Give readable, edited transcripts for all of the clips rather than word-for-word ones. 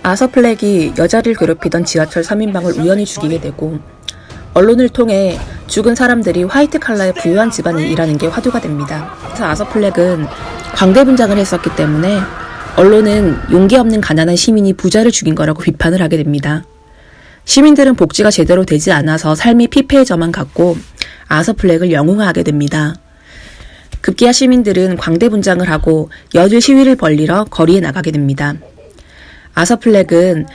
아서 플렉이 여자를 괴롭히던 지하철 3인방을 우연히 죽이게 되고 언론을 통해 죽은 사람들이 화이트 칼라의 부유한 집안에 일하는 게 화두가 됩니다. 그래서 아서 플렉은 광대 분장을 했었기 때문에 언론은 용기 없는 가난한 시민이 부자를 죽인 거라고 비판을 하게 됩니다. 시민들은 복지가 제대로 되지 않아서 삶이 피폐해져만 갔고 아서 플렉을 영웅화하게 됩니다. 급기야 시민들은 광대 분장을 하고 여질 시위를 벌리러 거리에 나가게 됩니다. 아서 플렉은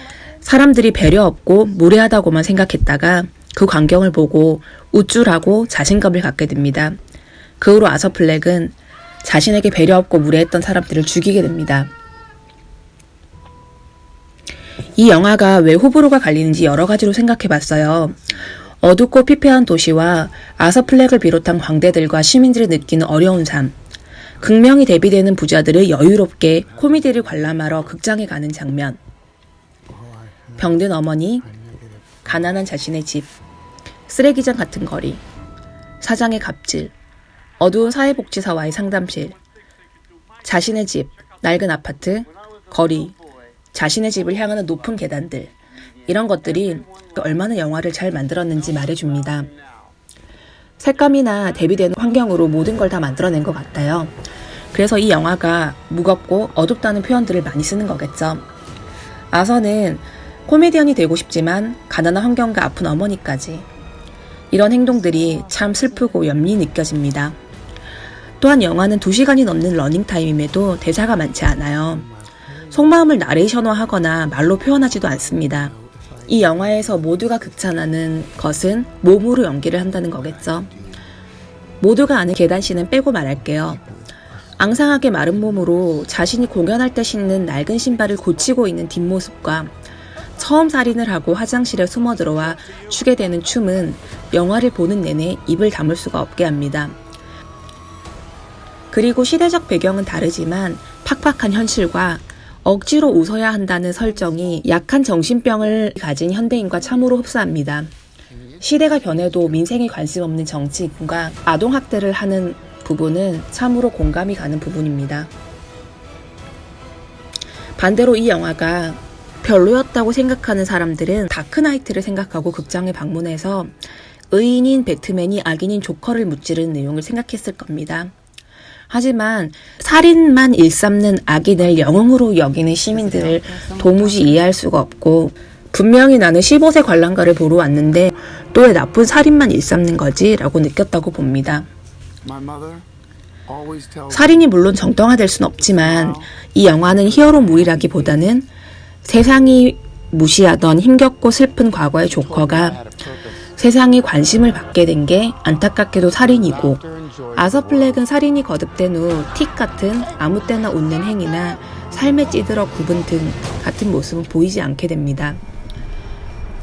사람들이 배려 없고 무례하다고만 생각했다가 그 광경을 보고 우쭐하고 자신감을 갖게 됩니다. 그 후로 아서 플렉은 자신에게 배려 없고 무례했던 사람들을 죽이게 됩니다. 이 영화가 왜 호불호가 갈리는지 여러 가지로 생각해봤어요. 어둡고 피폐한 도시와 아서 플렉을 비롯한 광대들과 시민들이 느끼는 어려운 삶, 극명히 대비되는 부자들을 여유롭게 코미디를 관람하러 극장에 가는 장면, 병든 어머니, 가난한 자신의 집, 쓰레기장 같은 거리, 사장의 갑질, 어두운 사회복지사와의 상담실, 자신의 집, 낡은 아파트, 거리, 자신의 집을 향하는 높은 계단들, 이런 것들이 얼마나 영화를 잘 만들었는지 말해줍니다. 색감이나 대비되는 환경으로 모든 걸 다 만들어낸 것 같아요. 그래서 이 영화가 무겁고 어둡다는 표현들을 많이 쓰는 거겠죠. 아서는 코미디언이 되고 싶지만 가난한 환경과 아픈 어머니까지, 이런 행동들이 참 슬프고 염리 느껴집니다. 또한 영화는 2시간이 넘는 러닝타임임에도 대사가 많지 않아요. 속마음을 나레이션화하거나 말로 표현하지도 않습니다. 이 영화에서 모두가 극찬하는 것은 몸으로 연기를 한다는 거겠죠. 모두가 아는 계단씬은 빼고 말할게요. 앙상하게 마른 몸으로 자신이 공연할 때 신는 낡은 신발을 고치고 있는 뒷모습과 처음 살인을 하고 화장실에 숨어 들어와 추게 되는 춤은 영화를 보는 내내 입을 다물 수가 없게 합니다. 그리고 시대적 배경은 다르지만 팍팍한 현실과 억지로 웃어야 한다는 설정이 약한 정신병을 가진 현대인과 참으로 흡사합니다. 시대가 변해도 민생에 관심 없는 정치인과 아동학대를 하는 부분은 참으로 공감이 가는 부분입니다. 반대로 이 영화가 별로였다고 생각하는 사람들은 다크나이트를 생각하고 극장에 방문해서 의인인 배트맨이 악인인 조커를 무찌르는 내용을 생각했을 겁니다. 하지만 살인만 일삼는 악인을 영웅으로 여기는 시민들을 도무지 이해할 수가 없고, 분명히 나는 15세 관람가를 보러 왔는데 또 왜 나쁜 살인만 일삼는 거지? 라고 느꼈다고 봅니다. 살인이 물론 정당화될 순 없지만 이 영화는 히어로물이라기보다는 세상이 무시하던 힘겹고 슬픈 과거의 조커가 세상이 관심을 받게 된 게 안타깝게도 살인이고, 아서 플렉은 살인이 거듭된 후 틱 같은 아무 때나 웃는 행위나 삶에 찌들어 굽은 등 같은 모습은 보이지 않게 됩니다.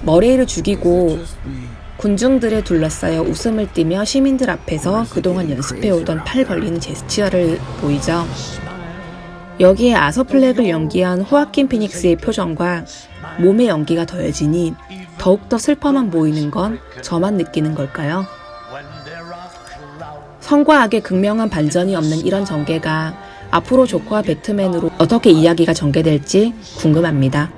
머레이를 죽이고 군중들에 둘러싸여 웃음을 띠며 시민들 앞에서 그동안 연습해오던 팔 벌리는 제스처를 보이죠. 여기에 아서 플렉을 연기한 호아킨 피닉스의 표정과 몸의 연기가 더해지니 더욱더 슬퍼만 보이는 건 저만 느끼는 걸까요? 선과 악의 극명한 반전이 없는 이런 전개가 앞으로 조커와 배트맨으로 어떻게 이야기가 전개될지 궁금합니다.